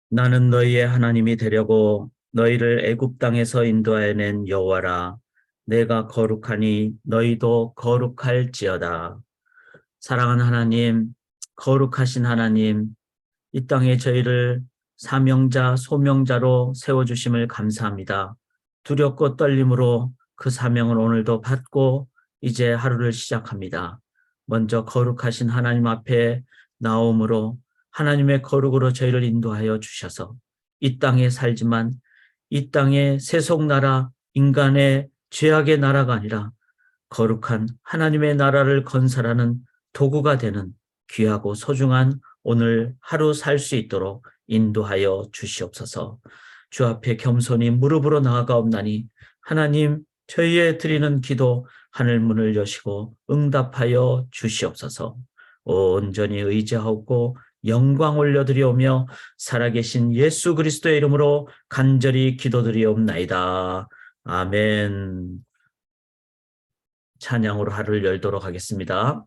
나는 너희의 하나님이 되려고 너희를 애굽 땅에서 인도하여낸 여호와라. 내가 거룩하니 너희도 거룩할지어다. 사랑하는 하나님, 거룩하신 하나님, 이 땅에 저희를 사명자, 소명자로 세워주심을 감사합니다. 두렵고 떨림으로 그 사명을 오늘도 받고 이제 하루를 시작합니다. 먼저 거룩하신 하나님 앞에 나옴으로 하나님의 거룩으로 저희를 인도하여 주셔서 이 땅에 살지만 이 땅의 세속나라, 인간의 죄악의 나라가 아니라 거룩한 하나님의 나라를 건설하는 도구가 되는 귀하고 소중한 오늘 하루 살 수 있도록 인도하여 주시옵소서. 주 앞에 겸손히 무릎으로 나아가옵나니 하나님 저희의 드리는 기도 하늘 문을 여시고 응답하여 주시옵소서. 온전히 의지하고 영광 올려드리오며 살아계신 예수 그리스도의 이름으로 간절히 기도드리옵나이다. 아멘. 찬양으로 하루를 열도록 하겠습니다.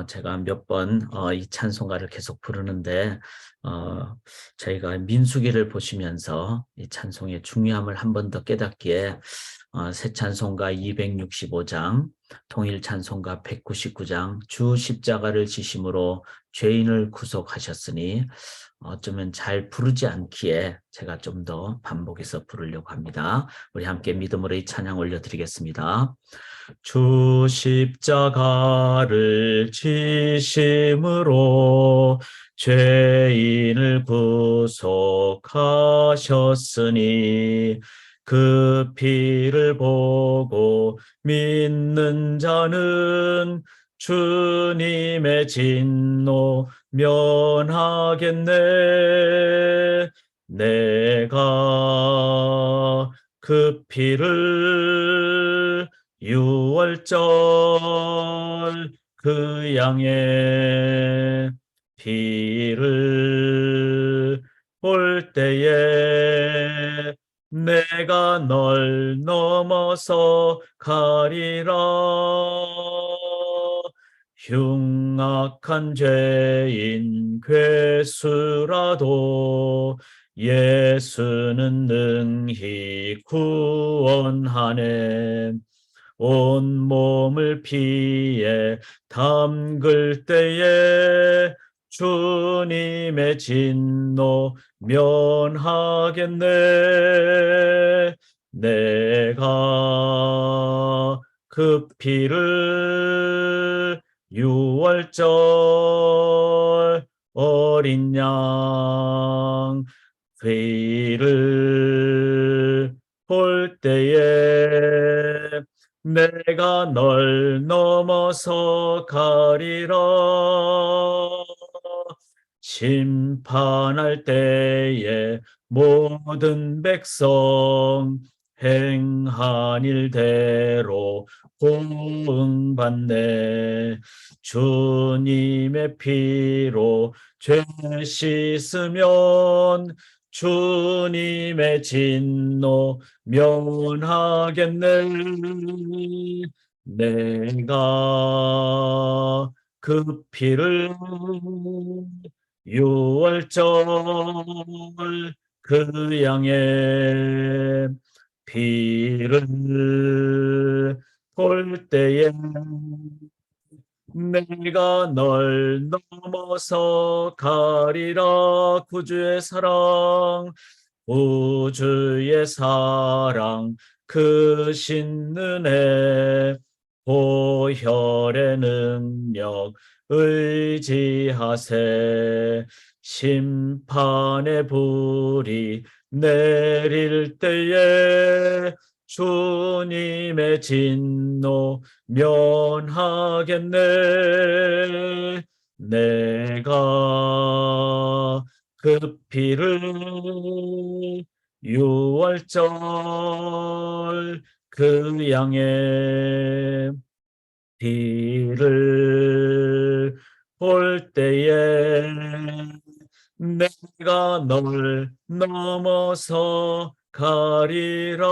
제가 몇 번 이 찬송가를 계속 부르는데 저희가 민수기를 보시면서 이 찬송의 중요함을 한 번 더 깨닫기에 새 찬송가 265장, 통일 찬송가 199장, 주 십자가를 지심으로 죄인을 구속하셨으니 어쩌면 잘 부르지 않기에 제가 좀 더 반복해서 부르려고 합니다. 우리 함께 믿음으로 이 찬양 올려드리겠습니다. 주 십자가를 지심으로 죄인을 구속하셨으니 그 피를 보고 믿는 자는 주님의 진노 면하겠네. 내가 그 피를 유월절 그 양의 피를 볼 때에 내가 널 넘어서 가리라. 흉악한 죄인 괴수라도 예수는 능히 구원하네. 온 몸을 피에 담글 때에 주님의 진노 면하겠네. 내가 그 피를 유월절 어린 양 피를 볼 때에 내가 널 넘어서 가리라. 심판할 때에 모든 백성 행한 일대로 공응받네. 주님의 피로 죄 씻으면 주님의 진노 면하겠네. 내가 그 피를 유월절 그 양의 피를 볼 때에 내가 널 넘어서 가리라. 구주의 사랑, 구주의 사랑, 그 신은혜, 보혈의 능력 의지하세. 심판의 불이 내릴 때에 주님의 진노 면하겠네. 내가 그 피를 유월절 그 양의 피를 볼 때에 내가 널 넘어서 가리라.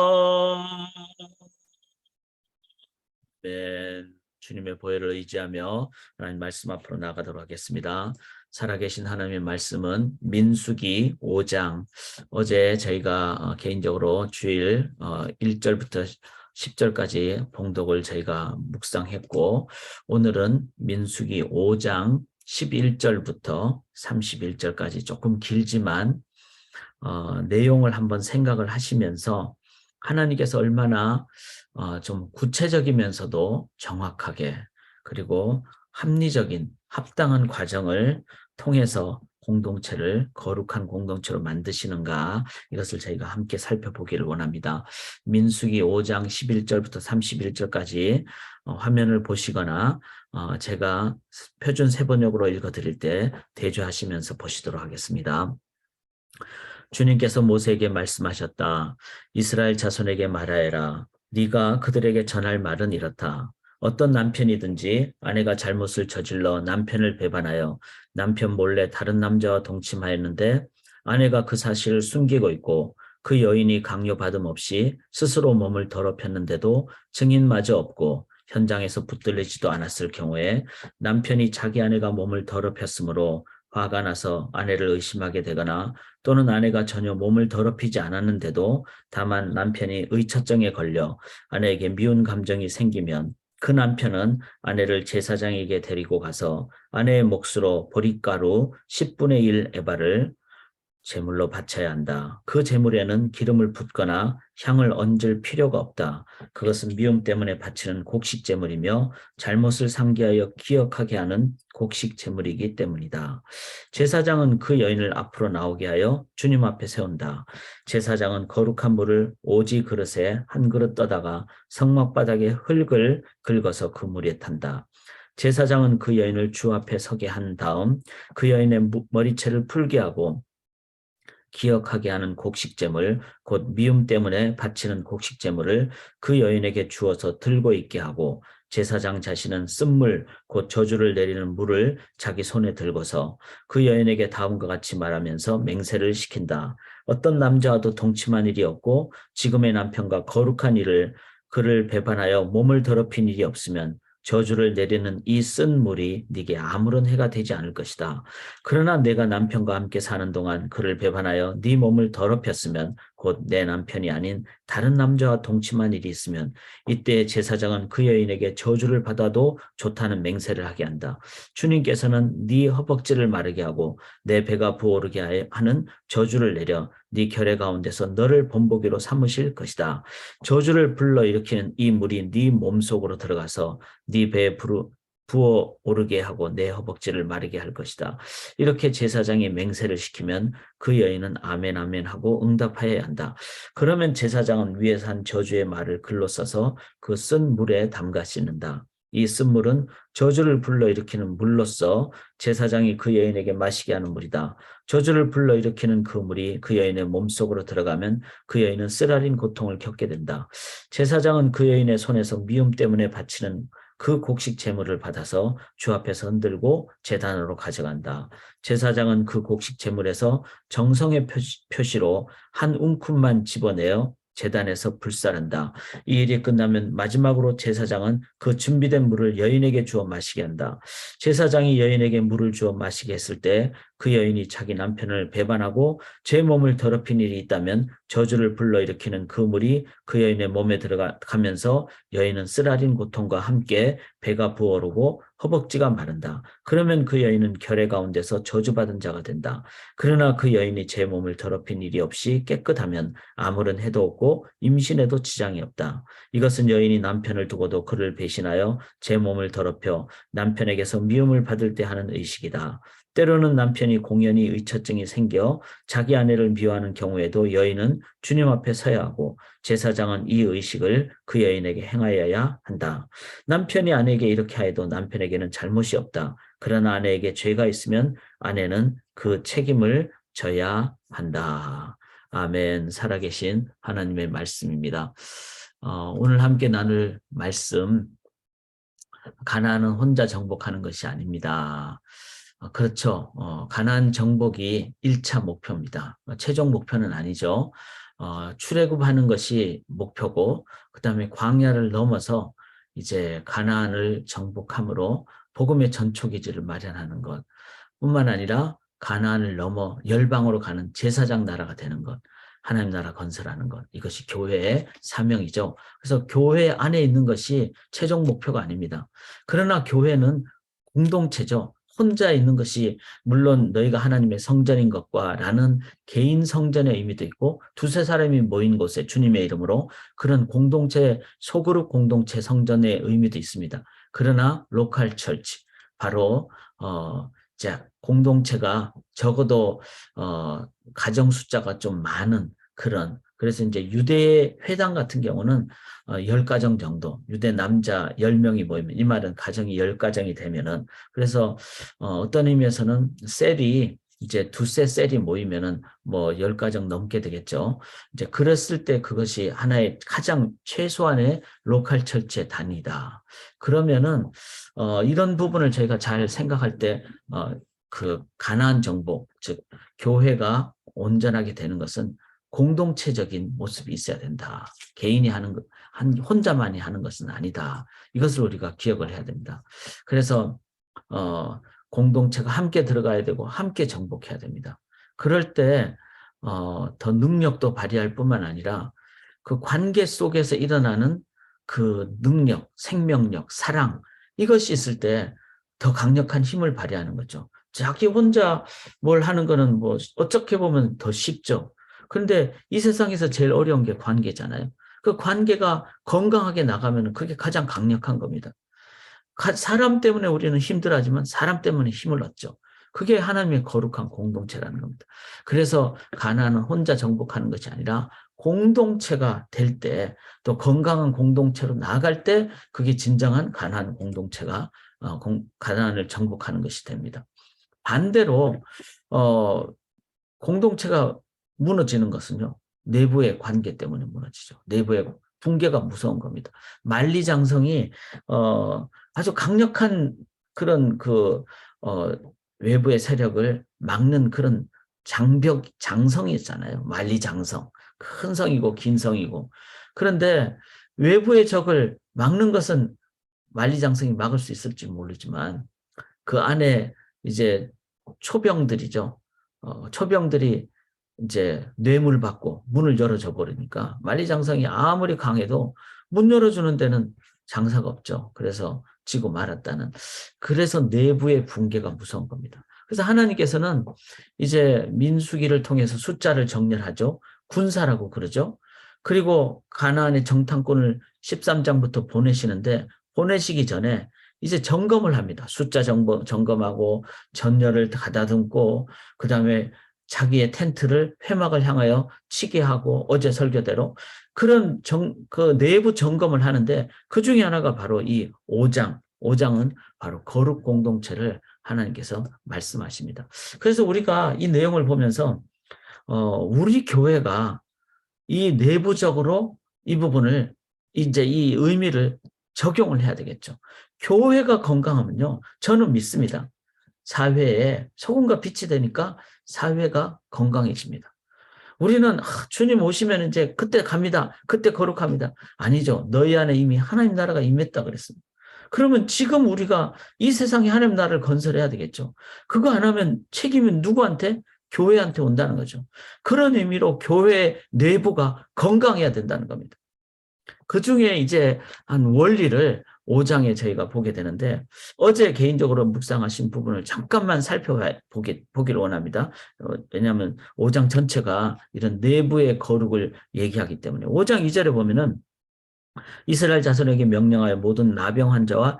네. 주님의 보혈을 의지하며 하나님 말씀 앞으로 나가도록 하겠습니다. 살아계신 하나님의 말씀은 민수기 5장, 어제 저희가 개인적으로 주일 1절부터 10절까지 봉독을 저희가 묵상했고, 오늘은 민수기 5장 11절부터 31절까지 조금 길지만 내용을 한번 생각을 하시면서 하나님께서 얼마나 좀 구체적이면서도 정확하게, 그리고 합리적인 합당한 과정을 통해서 공동체를 거룩한 공동체로 만드시는가, 이것을 저희가 함께 살펴보기를 원합니다. 민수기 5장 11절부터 31절까지 화면을 보시거나 제가 표준 세번역으로 읽어드릴 때 대조하시면서 보시도록 하겠습니다. 주님께서 모세에게 말씀하셨다. 이스라엘 자손에게 말하여라. 네가 그들에게 전할 말은 이렇다. 어떤 남편이든지 아내가 잘못을 저질러 남편을 배반하여 남편 몰래 다른 남자와 동침하였는데 아내가 그 사실을 숨기고 있고 그 여인이 강요받음 없이 스스로 몸을 더럽혔는데도 증인마저 없고 현장에서 붙들리지도 않았을 경우에 남편이 자기 아내가 몸을 더럽혔으므로 화가 나서 아내를 의심하게 되거나 또는 아내가 전혀 몸을 더럽히지 않았는데도 다만 남편이 의처증에 걸려 아내에게 미운 감정이 생기면 그 남편은 아내를 제사장에게 데리고 가서 아내의 몫으로 보릿가루 10분의 1 에바를 제물로 바쳐야 한다. 그 제물에는 기름을 붓거나 향을 얹을 필요가 없다. 그것은 미움 때문에 바치는 곡식 제물이며 잘못을 상기하여 기억하게 하는 곡식 제물이기 때문이다. 제사장은 그 여인을 앞으로 나오게 하여 주님 앞에 세운다. 제사장은 거룩한 물을 오지 그릇에 한 그릇 떠다가 성막바닥에 흙을 긁어서 그 물에 탄다. 제사장은 그 여인을 주 앞에 서게 한 다음 그 여인의 머리채를 풀게 하고 기억하게 하는 곡식제물, 곧 미움 때문에 바치는 곡식제물을 그 여인에게 주어서 들고 있게 하고 제사장 자신은 쓴물, 곧 저주를 내리는 물을 자기 손에 들고서 그 여인에게 다음과 같이 말하면서 맹세를 시킨다. 어떤 남자와도 동침한 일이 없고 지금의 남편과 거룩한 일을 그를 배반하여 몸을 더럽힌 일이 없으면 저주를 내리는 이 쓴 물이 네게 아무런 해가 되지 않을 것이다. 그러나 내가 남편과 함께 사는 동안 그를 배반하여 네 몸을 더럽혔으면 곧 내 남편이 아닌 다른 남자와 동침한 일이 있으면 이때 제사장은 그 여인에게 저주를 받아도 좋다는 맹세를 하게 한다. 주님께서는 네 허벅지를 마르게 하고 내 배가 부어오르게 하는 저주를 내려 네 결의 가운데서 너를 본보기로 삼으실 것이다. 저주를 불러일으키는 이 물이 네 몸속으로 들어가서 네 배에 부어 오르게 하고 내 허벅지를 마르게 할 것이다. 이렇게 제사장이 맹세를 시키면 그 여인은 아멘 아멘 하고 응답하여야 한다. 그러면 제사장은 위에서 한 저주의 말을 글로 써서 그 쓴 물에 담가 씻는다. 이 쓴 물은 저주를 불러일으키는 물로서 제사장이 그 여인에게 마시게 하는 물이다. 저주를 불러일으키는 그 물이 그 여인의 몸속으로 들어가면 그 여인은 쓰라린 고통을 겪게 된다. 제사장은 그 여인의 손에서 미움 때문에 바치는 그 곡식 제물을 받아서 주 앞에서 흔들고 제단으로 가져간다. 제사장은 그 곡식 제물에서 정성의 표시로 한 움큼만 집어내어 제단에서 불사른다. 이 일이 끝나면 마지막으로 제사장은 그 준비된 물을 여인에게 주어 마시게 한다. 제사장이 여인에게 물을 주어 마시게 했을 때 그 여인이 자기 남편을 배반하고 제 몸을 더럽힌 일이 있다면 저주를 불러일으키는 그 물이 그 여인의 몸에 들어가면서 여인은 쓰라린 고통과 함께 배가 부어오르고 허벅지가 마른다. 그러면 그 여인은 결의 가운데서 저주받은 자가 된다. 그러나 그 여인이 제 몸을 더럽힌 일이 없이 깨끗하면 아무런 해도 없고 임신에도 지장이 없다. 이것은 여인이 남편을 두고도 그를 배신하여 제 몸을 더럽혀 남편에게서 미움을 받을 때 하는 의식이다. 때로는 남편이 공연히 의처증이 생겨 자기 아내를 미워하는 경우에도 여인은 주님 앞에 서야 하고 제사장은 이 의식을 그 여인에게 행하여야 한다. 남편이 아내에게 이렇게 하여도 남편에게는 잘못이 없다. 그러나 아내에게 죄가 있으면 아내는 그 책임을 져야 한다. 아멘. 살아계신 하나님의 말씀입니다. 오늘 함께 나눌 말씀, 가나안은 혼자 정복하는 것이 아닙니다. 그렇죠. 가나안 정복이 1차 목표입니다. 최종 목표는 아니죠. 출애굽하는 것이 목표고, 그 다음에 광야를 넘어서 이제 가나안을 정복함으로 복음의 전초기지를 마련하는 것 뿐만 아니라 가나안을 넘어 열방으로 가는 제사장 나라가 되는 것, 하나님 나라 건설하는 것, 이것이 교회의 사명이죠. 그래서 교회 안에 있는 것이 최종 목표가 아닙니다. 그러나 교회는 공동체죠. 혼자 있는 것이 물론 너희가 하나님의 성전인 것과 라는 개인 성전의 의미도 있고 두세 사람이 모인 곳에 주님의 이름으로 그런 공동체, 소그룹 공동체 성전의 의미도 있습니다. 그러나 로컬 철치, 바로 자, 공동체가 적어도 가정 숫자가 좀 많은 그런, 그래서 이제 유대 회당 같은 경우는 10가정 정도, 유대 남자 10명이 모이면, 이 말은 가정이 10가정이 되면은, 그래서 어떤 의미에서는 셀이 이제 두세 셀이 모이면은 뭐 10가정 넘게 되겠죠. 이제 그랬을 때 그것이 하나의 가장 최소한의 로컬 철치의 단위다. 그러면은 이런 부분을 저희가 잘 생각할 때 그 가나안 정복, 즉 교회가 온전하게 되는 것은 공동체적인 모습이 있어야 된다. 개인이 하는 것, 혼자만이 하는 것은 아니다. 이것을 우리가 기억을 해야 됩니다. 그래서 공동체가 함께 들어가야 되고 함께 정복해야 됩니다. 그럴 때 더 능력도 발휘할 뿐만 아니라 그 관계 속에서 일어나는 그 능력, 생명력, 사랑, 이것이 있을 때 더 강력한 힘을 발휘하는 거죠. 자기 혼자 뭘 하는 거는 뭐 어떻게 보면 더 쉽죠. 그런데 이 세상에서 제일 어려운 게 관계잖아요. 그 관계가 건강하게 나가면 그게 가장 강력한 겁니다. 사람 때문에 우리는 힘들어하지만 사람 때문에 힘을 얻죠. 그게 하나님의 거룩한 공동체라는 겁니다. 그래서 가나안은 혼자 정복하는 것이 아니라 공동체가 될 때, 또 건강한 공동체로 나아갈 때 그게 진정한 가나안 공동체가 가나안을 정복하는 것이 됩니다. 반대로 공동체가 무너지는 것은요, 내부의 관계 때문에 무너지죠. 내부의 붕괴가 무서운 겁니다. 만리장성이 아주 강력한 그런 외부의 세력을 막는 그런 장성이 있잖아요. 만리장성. 큰 성이고 긴 성이고. 그런데 외부의 적을 막는 것은 만리장성이 막을 수 있을지 모르지만 그 안에 이제 초병들이죠. 초병들이 이제 뇌물 받고 문을 열어줘 버리니까 만리장성이 아무리 강해도 문 열어주는 데는 장사가 없죠. 그래서 지고 말았다는. 그래서 내부의 붕괴가 무서운 겁니다. 그래서 하나님께서는 이제 민수기를 통해서 숫자를 정렬하죠. 군사라고 그러죠. 그리고 가나안의 정탐꾼을 13장부터 보내시는데 보내시기 전에 이제 점검을 합니다. 숫자 점검하고 전열을 가다듬고 그다음에 자기의 텐트를 회막을 향하여 치게 하고 어제 설교대로 그런 그 내부 점검을 하는데 그 중에 하나가 바로 이 5장. 5장은 바로 거룩 공동체를 하나님께서 말씀하십니다. 그래서 우리가 이 내용을 보면서 우리 교회가 이 내부적으로 이 부분을 이제 이 의미를 적용을 해야 되겠죠. 교회가 건강하면요. 저는 믿습니다. 사회에 소금과 빛이 되니까 사회가 건강해집니다. 우리는 주님 오시면 이제 그때 갑니다. 그때 거룩합니다. 아니죠. 너희 안에 이미 하나님 나라가 임했다 그랬습니다. 그러면 지금 우리가 이 세상에 하나님 나라를 건설해야 되겠죠. 그거 안 하면 책임은 누구한테? 교회한테 온다는 거죠. 그런 의미로 교회 내부가 건강해야 된다는 겁니다. 그 중에 이제 한 원리를 5장에 저희가 보게 되는데 어제 개인적으로 묵상하신 부분을 잠깐만 살펴보기를 원합니다. 왜냐하면 5장 전체가 이런 내부의 거룩을 얘기하기 때문에 5장 2절에 보면은 이스라엘 자손에게 명령하여 모든 나병 환자와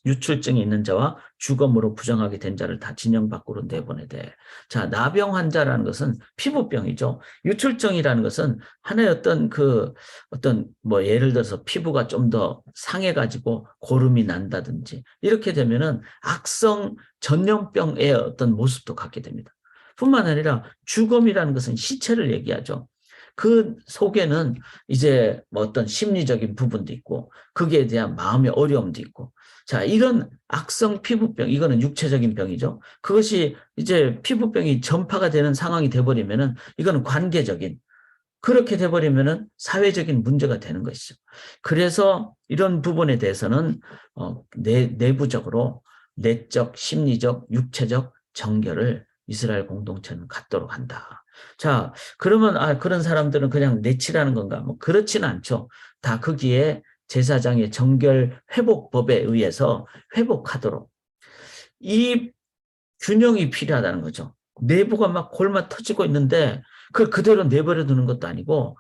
유출증이 있는 자와 주검으로 부정하게 된 자를 다 진영 밖으로 내보내되. 자, 나병 환자라는 것은 피부병이죠. 유출증이라는 것은 하나의 어떤 뭐 예를 들어서 피부가 좀 더 상해가지고 고름이 난다든지 이렇게 되면은 악성 전염병의 어떤 모습도 갖게 됩니다. 뿐만 아니라 주검이라는 것은 시체를 얘기하죠. 그 속에는 이제 뭐 어떤 심리적인 부분도 있고 거기에 대한 마음의 어려움도 있고 자 이런 악성 피부병 이거는 육체적인 병이죠. 그것이 이제 피부병이 전파가 되는 상황이 돼버리면은 이거는 관계적인 그렇게 돼버리면은 사회적인 문제가 되는 것이죠. 그래서 이런 부분에 대해서는 내부적으로 내적, 심리적, 육체적 정결을 이스라엘 공동체는 갖도록 한다. 자, 그러면 그런 사람들은 그냥 내치라는 건가? 뭐 그렇지는 않죠. 다 거기에 제사장의 정결 회복법에 의해서 회복하도록 이 균형이 필요하다는 거죠. 내부가 막 골마 터지고 있는데 그걸 그대로 내버려 두는 것도 아니고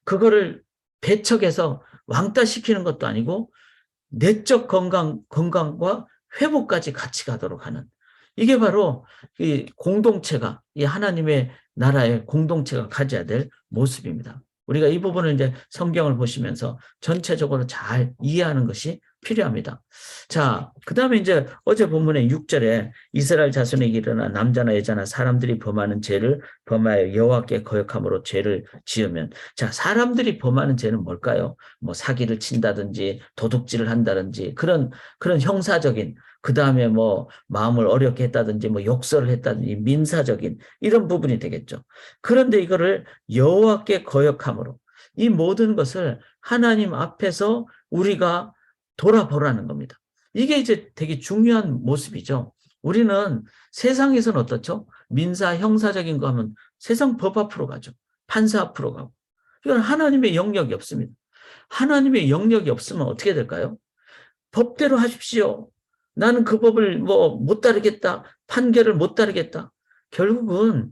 그거를 배척해서 왕따시키는 것도 아니고 내적 건강과 회복까지 같이 가도록 하는 이게 바로 이 공동체가 이 하나님의 나라의 공동체가 가져야 될 모습입니다. 우리가 이 부분을 이제 성경을 보시면서 전체적으로 잘 이해하는 것이 필요합니다. 자, 그 다음에 이제 어제 본문의 6절에 이스라엘 자손에게 일어나 남자나 여자나 사람들이 범하는 죄를 범하여 여호와께 거역함으로 죄를 지으면 자, 사람들이 범하는 죄는 뭘까요? 뭐 사기를 친다든지 도둑질을 한다든지 그런 형사적인 그 다음에 뭐 마음을 어렵게 했다든지 뭐 욕설을 했다든지 민사적인 이런 부분이 되겠죠. 그런데 이거를 여호와께 거역함으로 이 모든 것을 하나님 앞에서 우리가 돌아보라는 겁니다. 이게 이제 되게 중요한 모습이죠. 우리는 세상에서는 어떻죠? 민사 형사적인 거 하면 세상 법 앞으로 가죠. 판사 앞으로 가고. 이건 하나님의 영역이 없습니다. 하나님의 영역이 없으면 어떻게 될까요? 법대로 하십시오. 나는 그 법을 뭐 못 따르겠다. 판결을 못 따르겠다. 결국은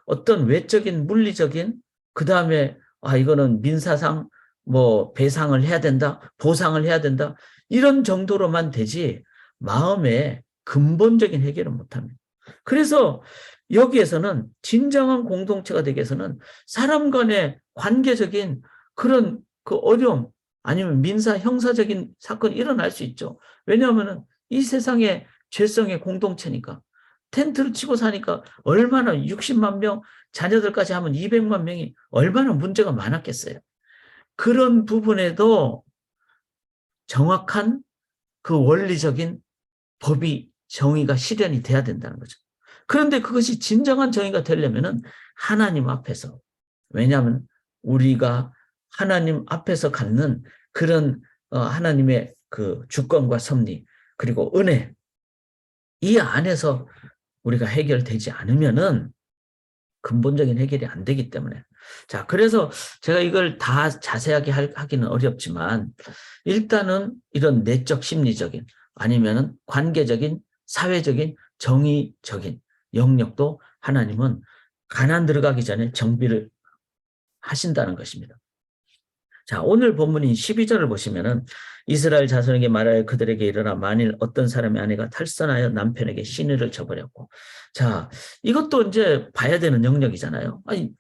어떤 외적인 물리적인 그다음에 이거는 민사상 뭐 배상을 해야 된다. 보상을 해야 된다. 이런 정도로만 되지 마음의 근본적인 해결은 못합니다. 그래서 여기에서는 진정한 공동체가 되기 위해서는 사람 간의 관계적인 그런 그 어려움 아니면 민사 형사적인 사건이 일어날 수 있죠. 왜냐하면 이 세상의 죄성의 공동체니까 텐트를 치고 사니까 얼마나 60만 명 자녀들까지 하면 200만 명이 얼마나 문제가 많았겠어요. 그런 부분에도 정확한 그 원리적인 법이 정의가 실현이 돼야 된다는 거죠. 그런데 그것이 진정한 정의가 되려면은 하나님 앞에서 왜냐하면 우리가 하나님 앞에서 갖는 그런 하나님의 그 주권과 섭리 그리고 은혜 이 안에서 우리가 해결되지 않으면은 근본적인 해결이 안 되기 때문에 자 그래서 제가 이걸 다 자세하게 하기는 어렵지만 일단은 이런 내적 심리적인 아니면은 관계적인 사회적인 정의적인 영역도 하나님은 가나안 들어가기 전에 정비를 하신다는 것입니다. 자, 오늘 본문인 12절을 보시면은 이스라엘 자손에게 말하여 그들에게 일어나 만일 어떤 사람의 아내가 탈선하여 남편에게 시누를 져버렸고 자, 이것도 이제 봐야 되는 영역이잖아요. 아니,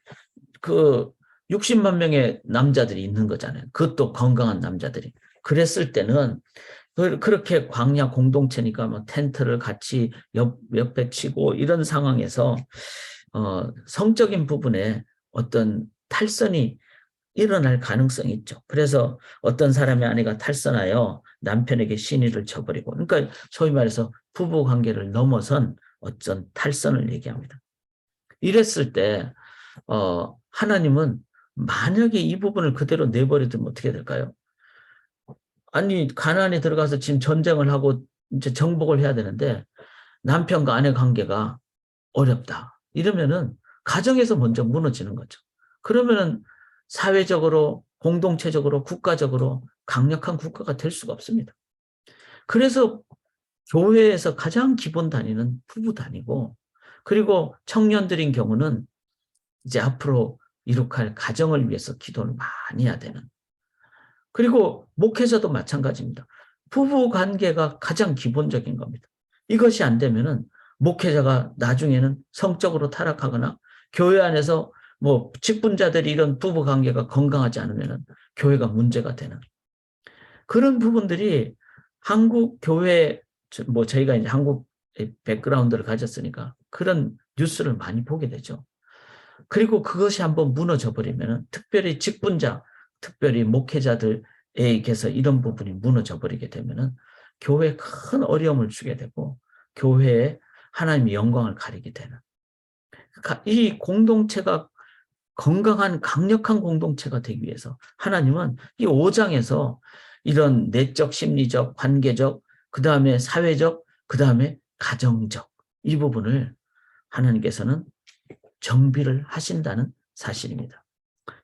그 60만 명의 남자들이 있는 거잖아요. 그것도 건강한 남자들이. 그랬을 때는 그렇게 광야 공동체니까 뭐 텐트를 같이 옆에 치고 이런 상황에서 성적인 부분에 어떤 탈선이 일어날 가능성이 있죠. 그래서 어떤 사람의 아내가 탈선하여 남편에게 시니를 쳐버리고 그러니까 소위 말해서 부부 관계를 넘어선 어떤 탈선을 얘기합니다. 이랬을 때 하나님은 만약에 이 부분을 그대로 내버려두면 어떻게 될까요? 아니 가나안에 들어가서 지금 전쟁을 하고 이제 정복을 해야 되는데 남편과 아내 관계가 어렵다. 이러면은 가정에서 먼저 무너지는 거죠. 그러면은 사회적으로 공동체적으로 국가적으로 강력한 국가가 될 수가 없습니다. 그래서 교회에서 가장 기본 단위는 부부 단위고 그리고 청년들인 경우는 이제 앞으로 이룩할 가정을 위해서 기도를 많이 해야 되는 그리고 목회자도 마찬가지입니다. 부부 관계가 가장 기본적인 겁니다. 이것이 안 되면은 목회자가 나중에는 성적으로 타락하거나 교회 안에서 뭐 직분자들이 이런 부부 관계가 건강하지 않으면은 교회가 문제가 되는 그런 부분들이 한국 교회 뭐 저희가 이제 한국 백그라운드를 가졌으니까 그런 뉴스를 많이 보게 되죠. 그리고 그것이 한번 무너져 버리면은 특별히 직분자, 특별히 목회자들에게서 이런 부분이 무너져 버리게 되면은 교회에 큰 어려움을 주게 되고 교회에 하나님의 영광을 가리게 되는 이 공동체가 건강한 강력한 공동체가 되기 위해서 하나님은 이 5장에서 이런 내적, 심리적, 관계적, 그 다음에 사회적, 그 다음에 가정적 이 부분을 하나님께서는 정비를 하신다는 사실입니다.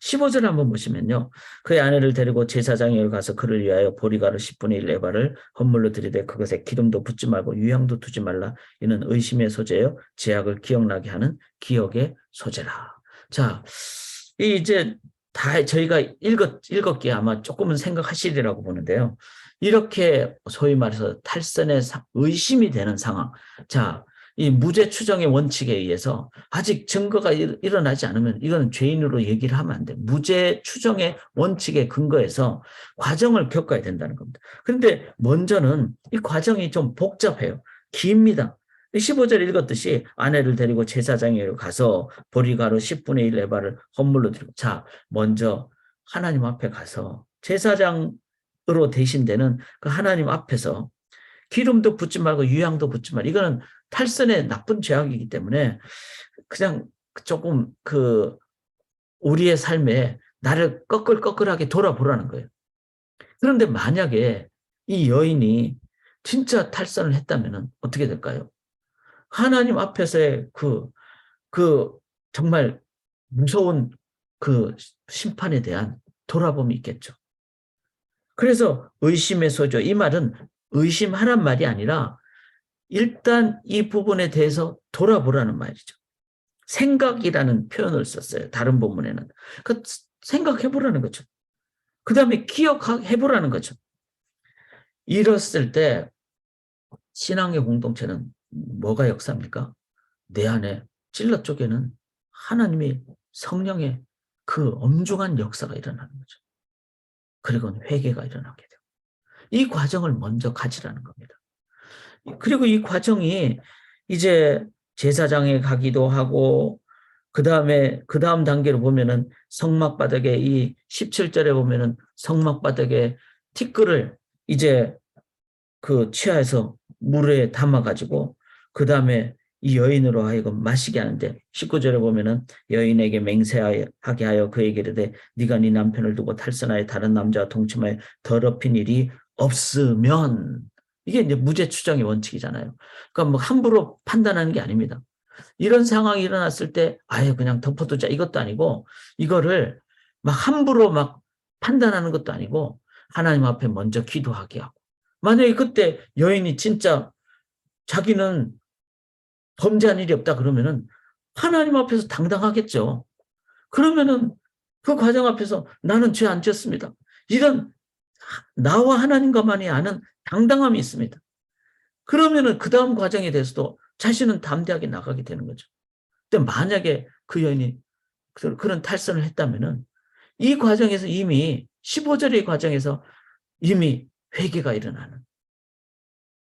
15절 한번 보시면요. 그의 아내를 데리고 제사장에 가서 그를 위하여 보리가루 10분의 1 에바를 헌물로 드리되 그것에 기름도 붓지 말고 유향도 두지 말라. 이는 의심의 소재요 죄악을 기억나게 하는 기억의 소재라. 자, 이제 다 저희가 읽었기에 아마 조금은 생각하시리라고 보는데요. 이렇게 소위 말해서 탈선의 의심이 되는 상황. 자, 이 무죄 추정의 원칙에 의해서 아직 증거가 일어나지 않으면 이거는 죄인으로 얘기를 하면 안 돼. 무죄 추정의 원칙에 근거해서 과정을 겪어야 된다는 겁니다. 그런데 먼저는 이 과정이 좀 복잡해요. 깁니다. 15절 읽었듯이 아내를 데리고 제사장에 가서 보리가루 10분의 1 에바를 헌물로 드리고, 자, 먼저 하나님 앞에 가서 제사장으로 대신되는 그 하나님 앞에서 기름도 붓지 말고 유향도 붓지 말고, 이거는 탈선의 나쁜 죄악이기 때문에 그냥 조금 우리의 삶에 나를 꺼끌꺼끌하게 돌아보라는 거예요. 그런데 만약에 이 여인이 진짜 탈선을 했다면 어떻게 될까요? 하나님 앞에서의 정말 무서운 심판에 대한 돌아봄이 있겠죠. 그래서 의심의 소조, 이 말은 의심하란 말이 아니라 일단 이 부분에 대해서 돌아보라는 말이죠. 생각이라는 표현을 썼어요. 다른 본문에는. 생각해보라는 거죠. 그 다음에 기억해보라는 거죠. 이랬을 때 신앙의 공동체는 뭐가 역사입니까? 내 안에 찔러 쪽에는 하나님의 성령의 그 엄중한 역사가 일어나는 거죠. 그리고 회개가 일어나게 돼요. 이 과정을 먼저 가지라는 겁니다. 그리고 이 과정이 이제 제사장에 가기도 하고, 그 다음 단계로 보면은 성막바닥에 이 17절에 보면은 성막바닥에 티끌을 이제 취하에서 물에 담아가지고, 그 다음에 이 여인으로 하여금 마시게 하는데, 19절에 보면은 여인에게 맹세하게 하여 그에게 이르되 네가 네 남편을 두고 탈선하여 다른 남자와 동침하여 더럽힌 일이 없으면, 이게 이제 무죄 추정의 원칙이잖아요. 그러니까 뭐 함부로 판단하는 게 아닙니다. 이런 상황이 일어났을 때 아예 그냥 덮어두자 이것도 아니고, 이거를 막 함부로 막 판단하는 것도 아니고 하나님 앞에 먼저 기도하게 하고, 만약에 그때 여인이 진짜 자기는 범죄한 일이 없다 그러면은 하나님 앞에서 당당하겠죠. 그러면은 그 과정 앞에서 나는 죄 안 지었습니다, 이런 나와 하나님과만이 아는 당당함이 있습니다. 그러면은 그 다음 과정에 대해서도 자신은 담대하게 나가게 되는 거죠. 근데 만약에 그 여인이 그런 탈선을 했다면은 이 과정에서 이미 15절의 과정에서 이미 회개가 일어나는.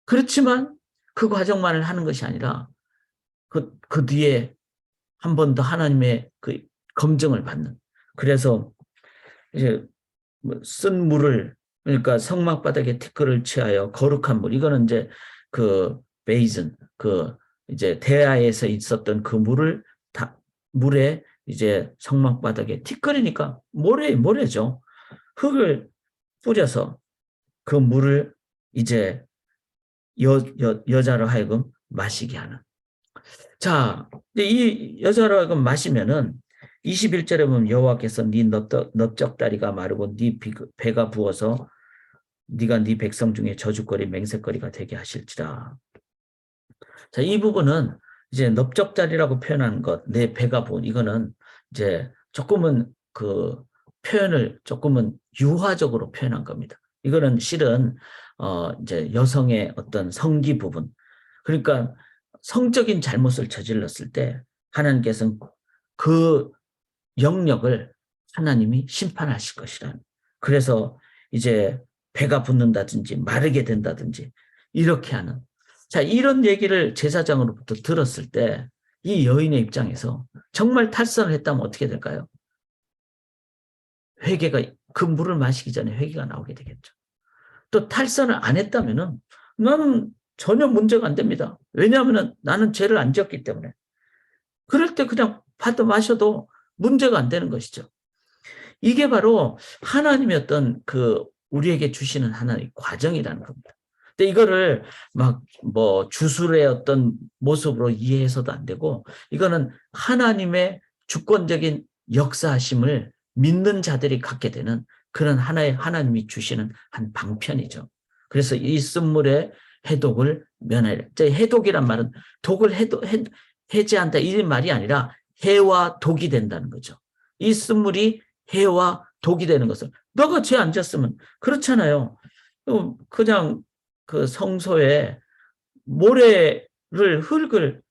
그렇지만 그 과정만을 하는 것이 아니라 그 뒤에 한 번 더 하나님의 검증을 받는. 그래서 이제 쓴 물을, 그러니까 성막바닥에 티끌을 취하여 거룩한 물, 이거는 이제 베이즌, 이제 대야에서 있었던 그 물에 이제 성막바닥에 티끌이니까 모래죠. 흙을 뿌려서 그 물을 이제 여자로 하여금 마시게 하는. 자, 이 여자로 하여금 마시면은 21절에 보면 여호와께서 네 넓적다리가 마르고 네 배가 부어서 네가 네 백성 중에 저주거리 맹세거리가 되게 하실지라. 자, 이 부분은 이제 넓적다리라고 표현하는 것, 내 배가 부은, 이거는 이제 조금은 표현을 조금은 유화적으로 표현한 겁니다. 이거는 실은 이제 여성의 어떤 성기 부분, 그러니까 성적인 잘못을 저질렀을 때 하나님께서는 그 영역을 하나님이 심판하실 것이라는. 그래서 이제 배가 붓는다든지 마르게 된다든지 이렇게 하는. 자, 이런 얘기를 제사장으로부터 들었을 때 이 여인의 입장에서 정말 탈선을 했다면 어떻게 될까요? 회개가, 그 물을 마시기 전에 회개가 나오게 되겠죠. 또 탈선을 안 했다면은 나는 전혀 문제가 안 됩니다. 왜냐하면 나는 죄를 안 지었기 때문에. 그럴 때 그냥 받아 마셔도 문제가 안 되는 것이죠. 이게 바로 하나님의 어떤 우리에게 주시는 하나의 과정이라는 겁니다. 근데 이거를 막 주술의 어떤 모습으로 이해해서도 안 되고, 이거는 하나님의 주권적인 역사하심을 믿는 자들이 갖게 되는 그런 하나의 하나님이 주시는 한 방편이죠. 그래서 이 쓴물의 해독을 면하리라. 해독이란 말은 독을 해제한다 이 말이 아니라 해와 독이 된다는 거죠. 이 쓴물이 해와 독이 되는 것을, 너가 죄 안 졌으면, 그렇잖아요. 그냥 성소에 흙을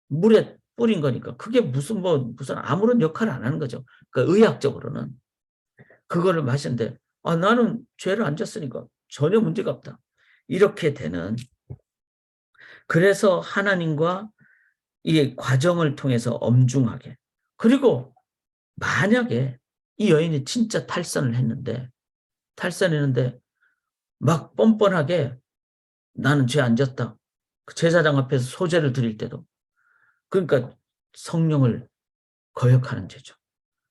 물에 뿌린 거니까 그게 무슨 아무런 역할을 안 하는 거죠. 의학적으로는 그거를 마시는데, 나는 죄를 안 졌으니까 전혀 문제가 없다, 이렇게 되는. 그래서 하나님과 이 과정을 통해서 엄중하게, 그리고 만약에 이 여인이 진짜 탈선했는데 막 뻔뻔하게 나는 죄 안 졌다, 제사장 앞에서 소제를 드릴 때도, 그러니까 성령을 거역하는 죄죠.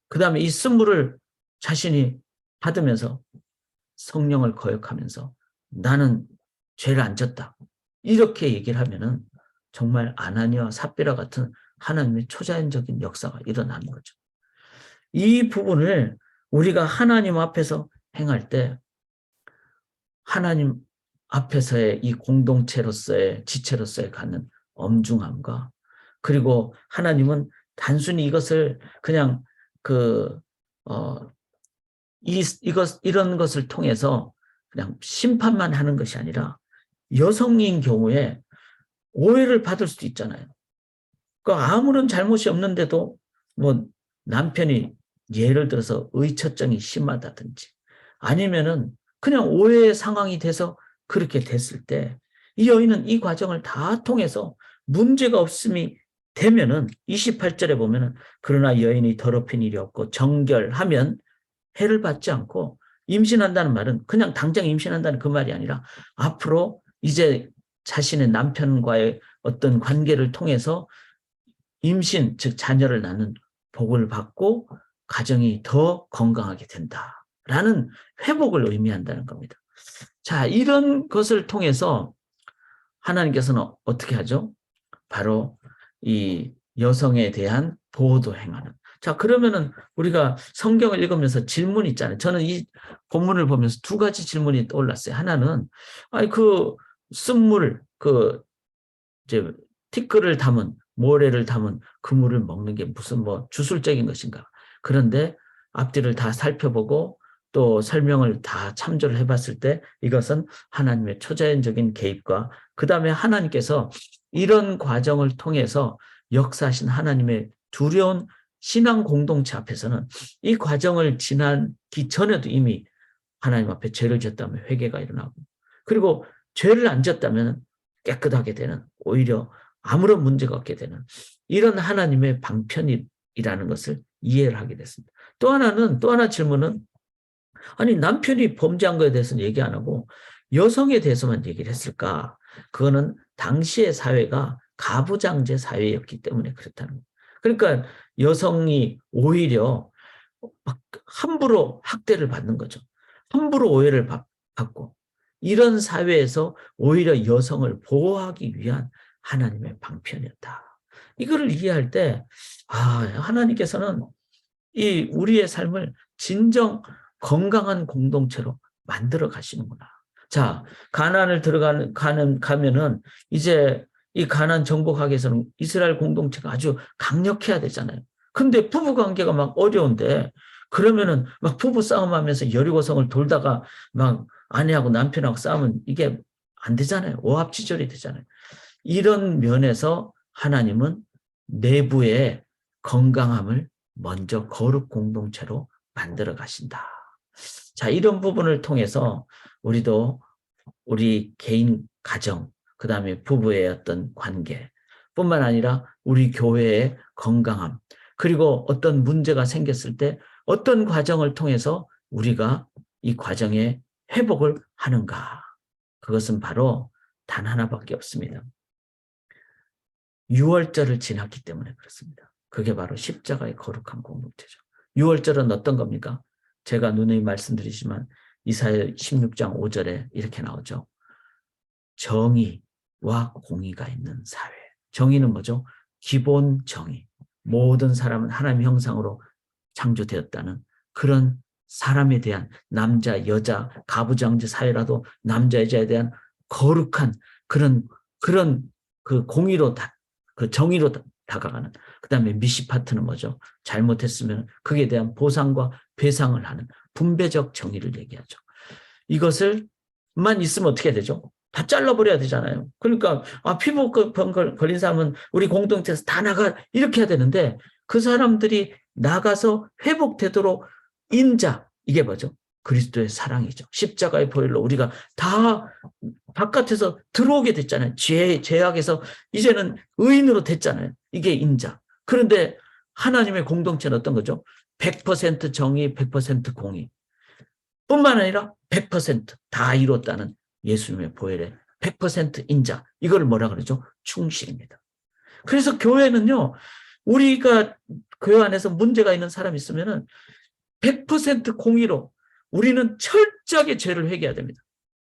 그 다음에 이 쓴물을 자신이 받으면서 성령을 거역하면서 나는 죄를 안 졌다, 이렇게 얘기를 하면은 정말 아나니와 삽비라 같은 하나님의 초자연적인 역사가 일어나는 거죠. 이 부분을 우리가 하나님 앞에서 행할 때 하나님 앞에서의 이 공동체로서의 지체로서의 갖는 엄중함과, 그리고 하나님은 단순히 이것을 그냥 이런 것을 통해서 그냥 심판만 하는 것이 아니라, 여성인 경우에 오해를 받을 수도 있잖아요. 아무런 잘못이 없는데도 남편이 예를 들어서 의처증이 심하다든지 아니면은 그냥 오해의 상황이 돼서 그렇게 됐을 때, 이 여인은 이 과정을 다 통해서 문제가 없음이 되면은 28절에 보면은 그러나 여인이 더럽힌 일이 없고 정결하면 해를 받지 않고, 임신한다는 말은 그냥 당장 임신한다는 그 말이 아니라 앞으로 이제 자신의 남편과의 어떤 관계를 통해서 임신, 즉 자녀를 낳는 복을 받고 가정이 더 건강하게 된다라는 회복을 의미한다는 겁니다. 자, 이런 것을 통해서 하나님께서는 어떻게 하죠? 바로 이 여성에 대한 보호도 행하는. 자, 그러면은 우리가 성경을 읽으면서 질문이 있잖아요. 저는 이 본문을 보면서 두 가지 질문이 떠올랐어요. 하나는, 쓴물, 이제 티끌을 담은, 모래를 담은 그 물을 먹는 게 무슨 주술적인 것인가. 그런데 앞뒤를 다 살펴보고 또 설명을 다 참조를 해봤을 때 이것은 하나님의 초자연적인 개입과, 그 다음에 하나님께서 이런 과정을 통해서 역사하신 하나님의 두려운 신앙 공동체 앞에서는 이 과정을 지나기 전에도 이미 하나님 앞에 죄를 지었다면 회개가 일어나고, 그리고 죄를 안 지었다면 깨끗하게 되는, 오히려 아무런 문제가 없게 되는 이런 하나님의 방편이라는 것을 이해를 하게 됐습니다. 또 하나 질문은, 아니 남편이 범죄한 거에 대해서는 얘기 안 하고 여성에 대해서만 얘기를 했을까? 그거는 당시의 사회가 가부장제 사회였기 때문에 그렇다는 거예요. 그러니까 여성이 오히려 막 함부로 학대를 받는 거죠. 함부로 오해를 받고, 이런 사회에서 오히려 여성을 보호하기 위한 하나님의 방편이었다. 이거를 이해할 때, 하나님께서는 이 우리의 삶을 진정 건강한 공동체로 만들어 가시는구나. 자, 가나안을 가면은 이제 이 가나안 정복하기 위해서는 이스라엘 공동체가 아주 강력해야 되잖아요. 근데 부부 관계가 막 어려운데, 그러면은 막 부부 싸움하면서 여리고성을 돌다가 막 아내하고 남편하고 싸우면 이게 안 되잖아요. 오합지졸이 되잖아요. 이런 면에서 하나님은 내부의 건강함을 먼저 거룩 공동체로 만들어 가신다. 자, 이런 부분을 통해서 우리도 우리 개인 가정, 그 다음에 부부의 어떤 관계 뿐만 아니라 우리 교회의 건강함, 그리고 어떤 문제가 생겼을 때 어떤 과정을 통해서 우리가 이 과정의 회복을 하는가. 그것은 바로 단 하나밖에 없습니다. 6월절을 지났기 때문에 그렇습니다. 그게 바로 십자가의 거룩한 공동체죠. 6월절은 어떤 겁니까? 제가 누누이 말씀드리지만 이사야 16장 5절에 이렇게 나오죠. 정의와 공의가 있는 사회. 정의는 뭐죠? 기본 정의. 모든 사람은 하나님의 형상으로 창조되었다는 그런 사람에 대한 남자, 여자, 가부장제 사회라도 남자, 여자에 대한 거룩한 그런 그 공의로 그 정의로 다가가는. 그다음에 미시파트는 뭐죠? 잘못했으면 그에 대한 보상과 배상을 하는 분배적 정의를 얘기하죠. 이것을만 있으면 어떻게 되죠? 다 잘라버려야 되잖아요. 그러니까 피부병 걸린 사람은 우리 공동체에서 다 나가 이렇게 해야 되는데 그 사람들이 나가서 회복되도록 인자, 이게 뭐죠? 그리스도의 사랑이죠. 십자가의 보혈로 우리가 다 바깥에서 들어오게 됐잖아요. 죄악에서 이제는 의인으로 됐잖아요. 이게 인자. 그런데 하나님의 공동체는 어떤 거죠? 100% 정의, 100% 공의. 뿐만 아니라 100%다 이뤘다는 예수님의 보혈의 100% 인자. 이걸 뭐라 그러죠? 충실입니다. 그래서 교회는요, 우리가 교회 안에서 문제가 있는 사람이 있으면은 100% 공의로 우리는 철저하게 죄를 회개해야 됩니다.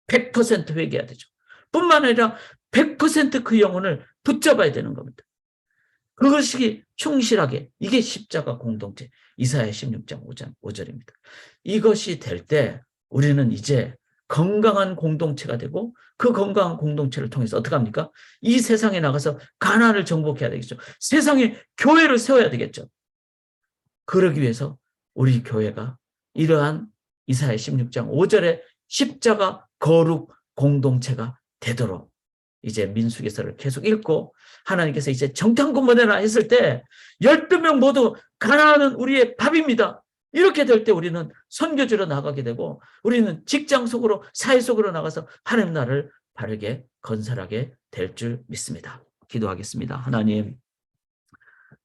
100% 회개해야 되죠. 뿐만 아니라 100%그 영혼을 붙잡아야 되는 겁니다. 그것이 충실하게, 이게 십자가 공동체, 이사야 16장 5절입니다. 이것이 될 때 우리는 이제 건강한 공동체가 되고 그 건강한 공동체를 통해서 어떻게 합니까? 이 세상에 나가서 가난을 정복해야 되겠죠. 세상에 교회를 세워야 되겠죠. 그러기 위해서 우리 교회가 이러한 이사야 16장 5절의 십자가 거룩 공동체가 되도록 이제 민수기서를 계속 읽고 하나님께서 이제 정탐꾼 보내라 했을 때 12명 모두 가나안은 우리의 밥입니다. 이렇게 될 때 우리는 선교지로 나가게 되고 우리는 직장 속으로 사회 속으로 나가서 하나님 나라를 바르게 건설하게 될 줄 믿습니다. 기도하겠습니다. 하나님,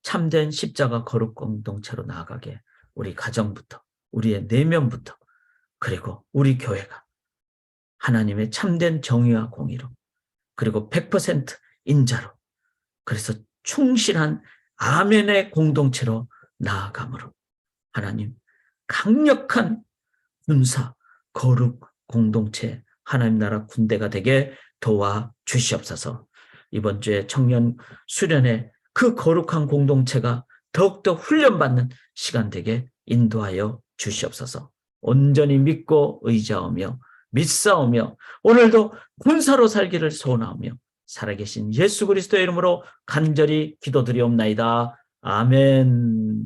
참된 십자가 거룩 공동체로 나아가게 우리 가정부터 우리의 내면부터 그리고 우리 교회가 하나님의 참된 정의와 공의로 그리고 100% 인자로 그래서 충실한 아멘의 공동체로 나아가므로 하나님 강력한 군사 거룩 공동체 하나님 나라 군대가 되게 도와주시옵소서. 이번 주에 청년 수련회 그 거룩한 공동체가 더욱더 훈련받는 시간 되게 인도하여 주시옵소서. 온전히 믿고 의지하며 믿사오며 오늘도 군사로 살기를 소원하며 살아계신 예수 그리스도의 이름으로 간절히 기도드리옵나이다. 아멘.